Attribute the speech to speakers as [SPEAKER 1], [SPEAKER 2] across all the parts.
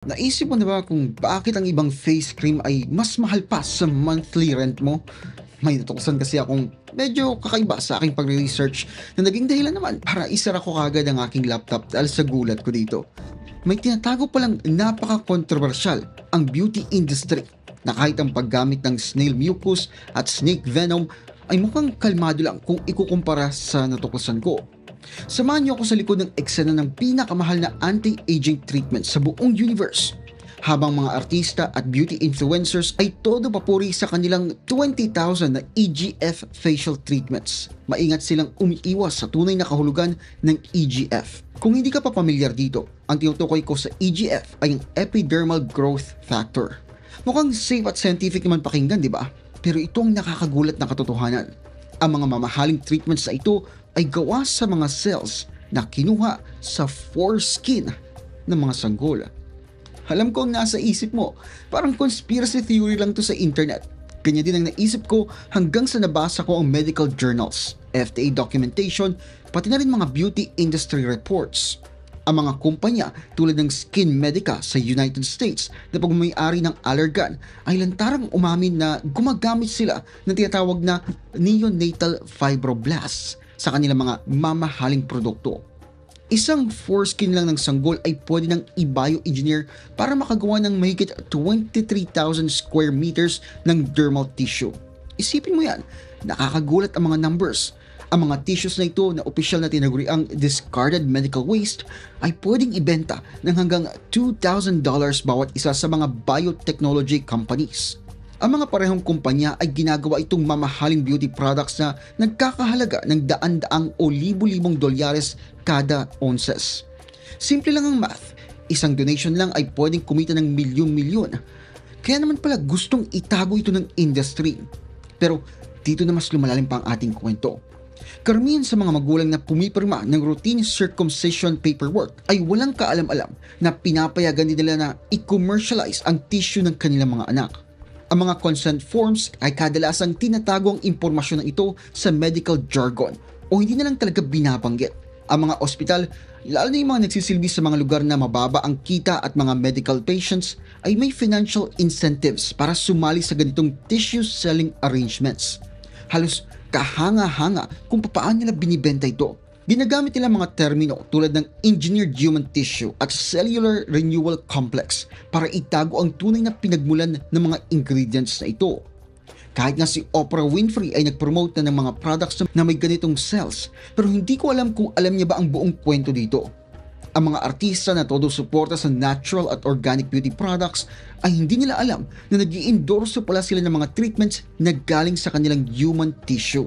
[SPEAKER 1] Naisip mo na ba kung bakit ang ibang face cream ay mas mahal pa sa monthly rent mo? May natuklasan kasi akong medyo kakaiba sa aking pagre-research na naging dahilan naman para isara ko kagad ang aking laptop dahil sa gulat ko dito. May tinatago palang napaka-controversial ang beauty industry na kahit ang paggamit ng snail mucus at snake venom ay mukhang kalmado lang kung ikukumpara sa natuklasan ko. Samahan niyo ako sa likod ng eksena ng pinakamahal na anti-aging treatment sa buong universe. Habang mga artista at beauty influencers ay todo papuri sa kanilang 20,000 na EGF facial treatments. Maingat silang umiiwas sa tunay na kahulugan ng EGF. Kung hindi ka pa pamilyar dito, ang tinutukoy ko sa EGF ay ang Epidermal Growth Factor. Mukhang safe at scientific naman pakinggan, di ba? Pero ito ang nakakagulat na katotohanan. Ang mga mamahaling treatments na ito ay gawa sa mga cells na kinuha sa foreskin ng mga sanggol. Alam ko ang nasa isip mo, parang conspiracy theory lang to sa internet. Kanya din ang naisip ko hanggang sa nabasa ko ang medical journals, FDA documentation, pati na rin mga beauty industry reports. Ang mga kumpanya tulad ng Skin Medica sa United States na pagmamayari ng Allergan ay lantarang umamin na gumagamit sila ng tinatawag na neonatal fibroblasts sa kanilang mga mamahaling produkto. Isang foreskin lang ng sanggol ay pwede nang i-bioengineer para makagawa ng mahigit 23,000 square meters ng dermal tissue. Isipin mo yan, nakakagulat ang mga numbers. Ang mga tissues na ito na opisyal na tinaguriang discarded medical waste ay pwedeng ibenta ng hanggang $2,000 bawat isa sa mga biotechnology companies. Ang mga parehong kumpanya ay ginagawa itong mamahaling beauty products na nagkakahalaga ng daan-daang o libu-libong dolyares kada onses. Simple lang ang math, isang donation lang ay pwedeng kumita ng milyon-milyon. Kaya naman pala gustong itago ito ng industry. Pero dito na mas lumalalim pa ang ating kwento. Karamihan sa mga magulang na pumipirma ng routine circumcision paperwork ay walang kaalam-alam na pinapayagan din nila na i-commercialize ang tissue ng kanilang mga anak. Ang mga consent forms ay kadalasang tinatago ang impormasyon na ito sa medical jargon o hindi na lang talaga binabanggit. Ang mga ospital, lalo na yung mga nagsisilbi sa mga lugar na mababa ang kita at mga medical patients, ay may financial incentives para sumali sa ganitong tissue selling arrangements. Halos kahanga-hanga kung paano nila binibenta ito. Ginagamit nila mga termino tulad ng engineered human tissue at cellular renewal complex para itago ang tunay na pinagmulan ng mga ingredients na ito. Kahit nga si Oprah Winfrey ay nag-promote na ng mga products na may ganitong cells, pero hindi ko alam kung alam niya ba ang buong kwento dito. Ang mga artista na todo suporta sa natural at organic beauty products ay hindi nila alam na nag-i-endorso pala sila ng mga treatments na galing sa kanilang human tissue.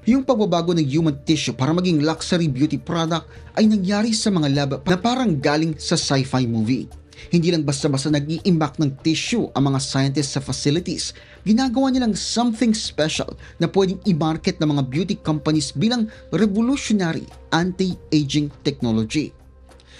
[SPEAKER 1] Yung pagbabago ng human tissue para maging luxury beauty product ay nangyari sa mga lab na parang galing sa sci-fi movie. Hindi lang basta-basta nag-i-imbak ng tissue ang mga scientists sa facilities. Ginagawa nilang something special na pwedeng i-market ng mga beauty companies bilang revolutionary anti-aging technology.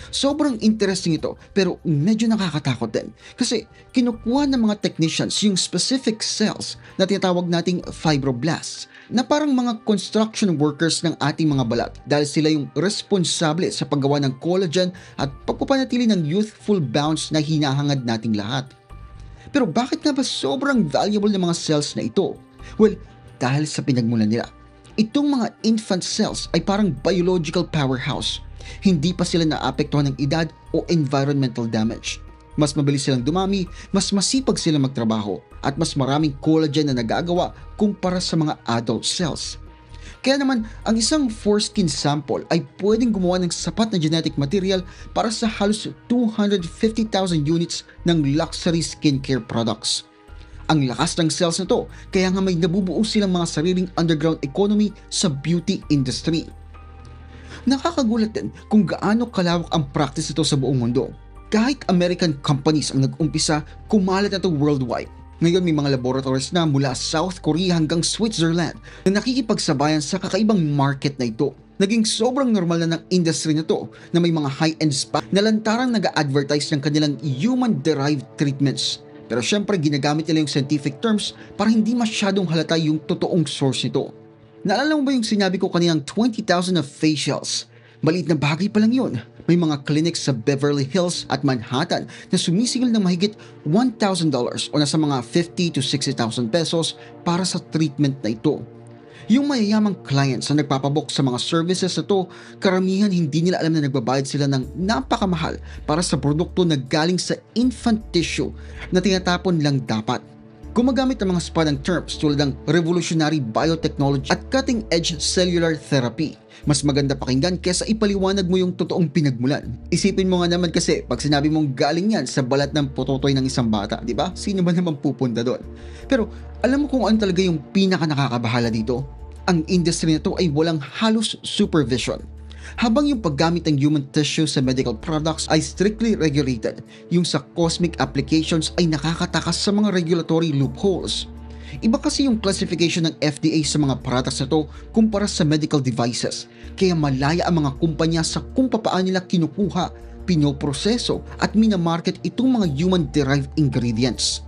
[SPEAKER 1] Sobrang interesting ito pero medyo nakakatakot din kasi kinukuha ng mga technicians yung specific cells na tinatawag nating fibroblasts na parang mga construction workers ng ating mga balat dahil sila yung responsable sa paggawa ng collagen at pagpapanatili ng youthful bounce na hinahangad nating lahat. Pero bakit nga ba sobrang valuable ng mga cells na ito? Well, dahil sa pinagmulan nila. Itong mga infant cells ay parang biological powerhouse. Hindi pa sila naapektuhan ng edad o environmental damage. Mas mabilis silang dumami, mas masipag silang magtrabaho, at mas maraming collagen na nagagawa kumpara sa mga adult cells. Kaya naman, ang isang foreskin sample ay pwedeng gumawa ng sapat na genetic material para sa halos 250,000 units ng luxury skincare products. Ang lakas ng cells na to, kaya nga may nabubuo silang mga sariling underground economy sa beauty industry. Nakakagulat din kung gaano kalawak ang practice nito sa buong mundo. Kahit American companies ang nag-umpisa, kumalat na ito worldwide. Ngayon may mga laboratories na mula South Korea hanggang Switzerland na nakikipagsabayan sa kakaibang market na ito. Naging sobrang normal na ng industry na to na may mga high-end spa na lantarang nag-a-advertise ng kanilang human-derived treatments. Pero syempre ginagamit nila yung scientific terms para hindi masyadong halata yung totoong source nito. Naalala mo ba yung sinabi ko kaninang 20,000 na facials? Maliit na bagay pa lang yun May mga clinics sa Beverly Hills at Manhattan na sumisingil ng mahigit $1,000 o nasa mga 50 to 60,000 pesos para sa treatment na ito. Yung mayayamang clients na nagpapabook sa mga services na to, karamihan hindi nila alam na nagbabayad sila ng napakamahal para sa produkto na galing sa infant tissue na tinatapon lang dapat. Gumagamit ng mga spa ng terms tulad ng revolutionary biotechnology at cutting-edge cellular therapy. Mas maganda pakinggan kesa ipaliwanag mo yung totoong pinagmulan. Isipin mo nga naman kasi pag sinabi mong galing yan sa balat ng pototoy ng isang bata, di ba? Sino ba naman pupunta doon? Pero alam mo kung ano talaga yung pinaka nakakabahala dito? Ang industry na to ay walang halos supervision. Habang yung paggamit ng human tissue sa medical products ay strictly regulated, yung sa cosmic applications ay nakakatakas sa mga regulatory loopholes. Iba kasi yung classification ng FDA sa mga products na to kumpara sa medical devices, kaya malaya ang mga kumpanya sa kung paano nila kinukuha, pinoproseso at minamarket itong mga human-derived ingredients.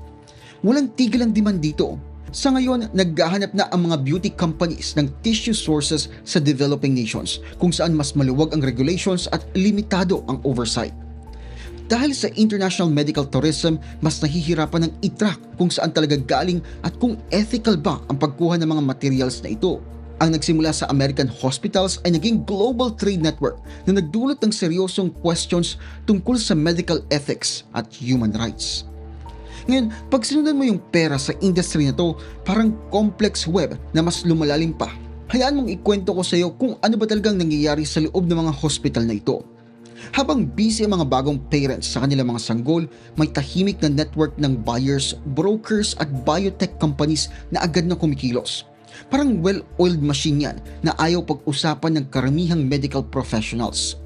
[SPEAKER 1] Walang tigil ang demand dito. Sa ngayon, naghahanap na ang mga beauty companies ng tissue sources sa developing nations kung saan mas maluwag ang regulations at limitado ang oversight. Dahil sa international medical tourism, mas nahihirapan ng i-track kung saan talaga galing at kung ethical ba ang pagkuha ng mga materials na ito. Ang nagsimula sa American hospitals ay naging global trade network na nagdulot ng seryosong questions tungkol sa medical ethics at human rights. Ngayon, pag sinundan mo yung pera sa industry na to, parang complex web na mas lumalalim pa. Hayaan mong ikwento ko sa iyo kung ano ba talagang nangyayari sa loob ng mga hospital na ito. Habang busy ang mga bagong parents sa kanilang mga sanggol, may tahimik na network ng buyers, brokers at biotech companies na agad na kumikilos. Parang well-oiled machine yan na ayaw pag-usapan ng karamihang medical professionals.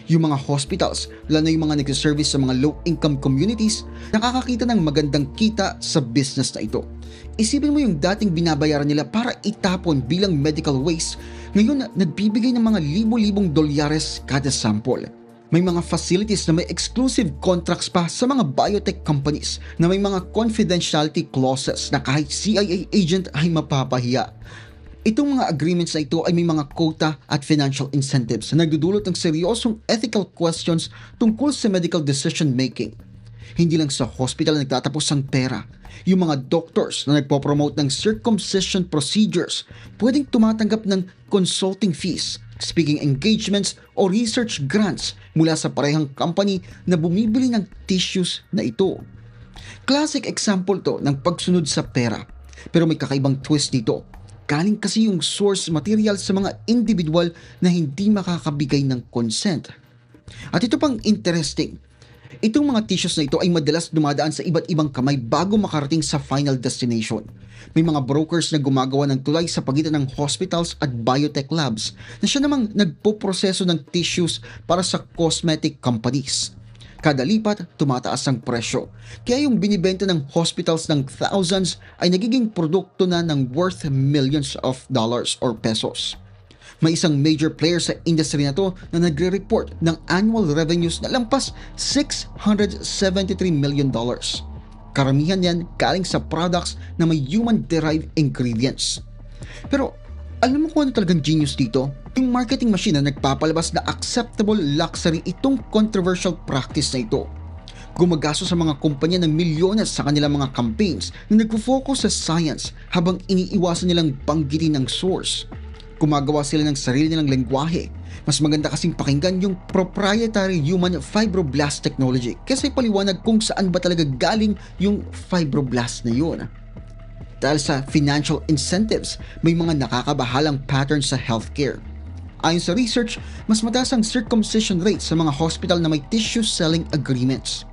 [SPEAKER 1] Yung mga hospitals, lalo na yung mga nagsiservice sa mga low-income communities, nakakakita ng magandang kita sa business na ito. Isipin mo yung dating binabayaran nila para itapon bilang medical waste, ngayon nagbibigay ng mga libo-libong dolyares kada sample. May mga facilities na may exclusive contracts pa sa mga biotech companies na may mga confidentiality clauses na kahit CIA agent ay mapapahiya. Itong mga agreements na ito ay may mga quota at financial incentives na nagdudulot ng seryosong ethical questions tungkol sa medical decision making. Hindi lang sa hospital na nagtatapos ang pera. Yung mga doctors na nagpo-promote ng circumcision procedures pwedeng tumatanggap ng consulting fees, speaking engagements o research grants mula sa parehang company na bumibili ng tissues na ito. Classic example to ng pagsunod sa pera. Pero may kakaibang twist dito. Galing kasi yung source material sa mga individual na hindi makakabigay ng consent. At ito pang interesting, itong mga tissues na ito ay madalas dumadaan sa iba't ibang kamay bago makarating sa final destination. May mga brokers na gumagawa ng tulay sa pagitan ng hospitals at biotech labs na siya namang nagpoproseso ng tissues para sa cosmetic companies. Kada lipat, tumataas ang presyo. Kaya yung binibenta ng hospitals ng thousands ay nagiging produkto na ng worth millions of dollars or pesos. May isang major player sa industry na to na nagre-report ng annual revenues na lampas $673 million. Karamihan yan galing sa products na may human-derived ingredients. Pero alam mo kung ano talagang genius dito? Yung marketing machine na nagpapalabas na acceptable luxury itong controversial practice na ito. Gumagasto sa mga kumpanya ng milyones sa kanilang mga campaigns na nagpo-focus sa science habang iniiwasan nilang banggitin ang source. Gumagawa sila ng sarili nilang lengguwahe. Mas maganda kasing pakinggan yung proprietary human fibroblast technology kasi paliwanag kung saan ba talaga galing yung fibroblast na yun. Dahil sa financial incentives, may mga nakakabahalang patterns sa healthcare. Ayon sa research, mas mataas ang circumcision rate sa mga hospital na may tissue selling agreements.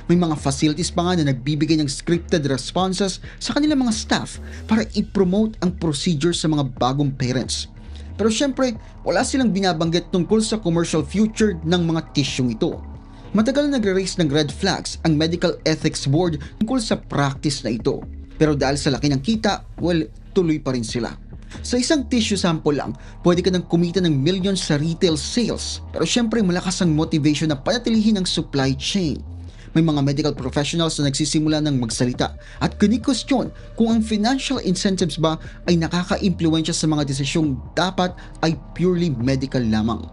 [SPEAKER 1] May mga facilities pa nga na nagbibigay ng scripted responses sa kanilang mga staff para i-promote ang procedure sa mga bagong parents. Pero syempre, wala silang binabanggit tungkol sa commercial future ng mga tissue ito. Matagal na nagre-raise ng red flags ang Medical Ethics Board tungkol sa practice na ito. Pero dahil sa laki ng kita, tuloy pa rin sila. Sa isang tissue sample lang, pwede ka nang kumita ng millions sa retail sales. Pero syempre malakas ang motivation na panatilihin ang supply chain. May mga medical professionals na nagsisimula ng magsalita at kini-question kung ang financial incentives ba ay nakaka-impluwensya sa mga desisyong dapat ay purely medical lamang.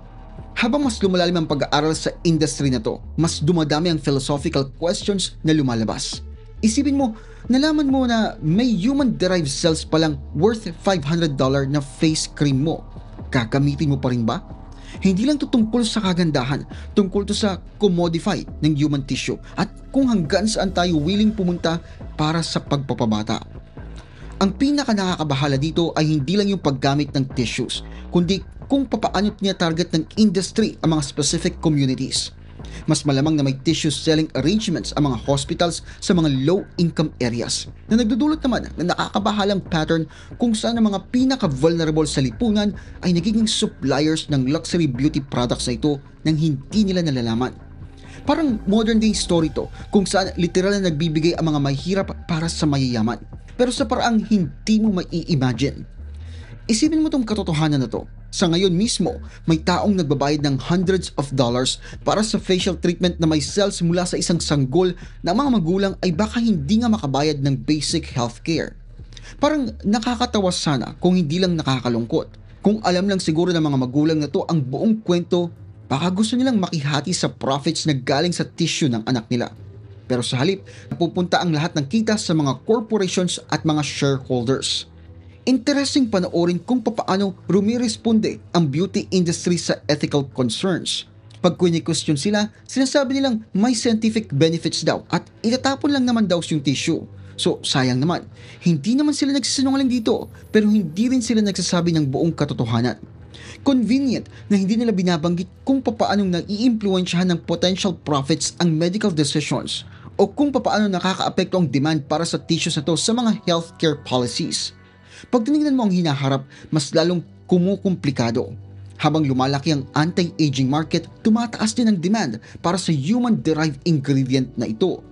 [SPEAKER 1] Habang mas lumalalim ang pag-aaral sa industry na to, mas dumadami ang philosophical questions na lumalabas. Isipin mo, nalaman mo na may human-derived cells palang worth $500 na face cream mo. Gagamitin mo pa rin ba? Hindi lang to tungkol sa kagandahan, tungkol to sa commodify ng human tissue at kung hanggang saan tayo willing pumunta para sa pagpapabata. Ang pinaka nakakabahala dito ay hindi lang yung paggamit ng tissues, kundi kung papaano niya target ng industry ang mga specific communities. Mas malamang na may tissue selling arrangements ang mga hospitals sa mga low-income areas na nagdudulot naman ng nakakabahalang pattern kung saan ang mga pinaka-vulnerable sa lipunan ay nagiging suppliers ng luxury beauty products na ito nang hindi nila nalalaman. Parang modern day story to kung saan literal na nagbibigay ang mga mahirap para sa mayayaman, pero sa paraang hindi mo mai-imagine. Isipin mo tong katotohanan na to. Sa ngayon mismo, may taong nagbabayad ng hundreds of dollars para sa facial treatment na may cells mula sa isang sanggol na ang mga magulang ay baka hindi nga makabayad ng basic healthcare. Parang nakakatawa sana kung hindi lang nakakalungkot. Kung alam lang siguro ng mga magulang na to ang buong kwento, baka gusto nilang makihati sa profits na galing sa tissue ng anak nila. Pero sa halip, napupunta ang lahat ng kita sa mga corporations at mga shareholders. Interesting panoorin kung paano rumiresponde ang beauty industry sa ethical concerns. Pag kuni-question sila, sinasabi nilang may scientific benefits daw at itatapon lang naman daw yung tissue. So sayang naman, hindi naman sila nagsisinungaling dito pero hindi rin sila nagsasabi ng buong katotohanan. Convenient na hindi nila binabanggit kung paano nai-impluwensyahan ng potential profits ang medical decisions o kung paano nakakaapekto ang demand para sa tissues na to sa mga healthcare policies. Pag tinignan mo ang hinaharap, mas lalong kumukumplikado. Habang lumalaki ang anti-aging market, tumataas din ang demand para sa human-derived ingredient na ito.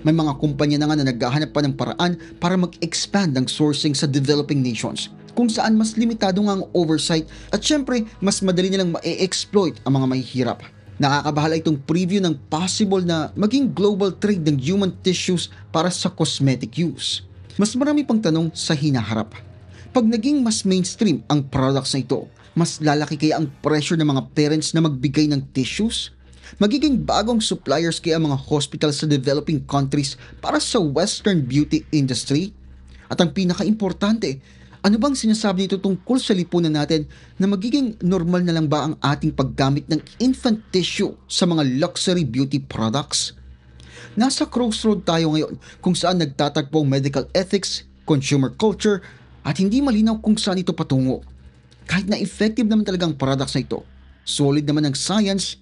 [SPEAKER 1] May mga kumpanya na nga na naghahanap pa ng paraan para mag-expand ng sourcing sa developing nations, kung saan mas limitado nga ang oversight at syempre mas madali nilang ma-exploit ang mga mahihirap. Nakakabahala itong preview ng possible na maging global trade ng human tissues para sa cosmetic use. Mas marami pang tanong sa hinaharap. Pag naging mas mainstream ang products na ito, mas lalaki kaya ang pressure ng mga parents na magbigay ng tissues? Magiging bagong suppliers kaya ang mga hospitals sa developing countries para sa western beauty industry? At ang pinaka-importante, ano bang sinasabi nito tungkol sa lipunan natin na magiging normal na lang ba ang ating paggamit ng infant tissue sa mga luxury beauty products? Nasa crossroad tayo ngayon kung saan nagtatagpo ang medical ethics, consumer culture, at hindi malinaw kung saan ito patungo. Kahit na effective naman talagang products na ito, solid naman ang science,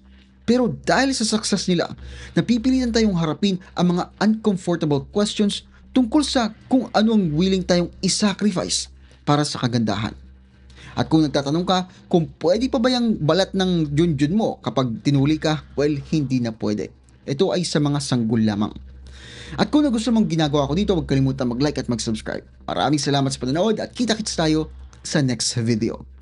[SPEAKER 1] pero dahil sa success nila, napipilitan tayong harapin ang mga uncomfortable questions tungkol sa kung ano ang willing tayong isacrifice para sa kagandahan. At kung nagtatanong ka kung pwede pa ba yung balat ng junjun mo kapag tinuli ka, well, hindi na pwede. Ito ay sa mga sanggol lamang. At kung nagustuhan mong ginagawa ko dito, huwag kalimutan mag-like at mag-subscribe. Maraming salamat sa panonood at kita-kits tayo sa next video.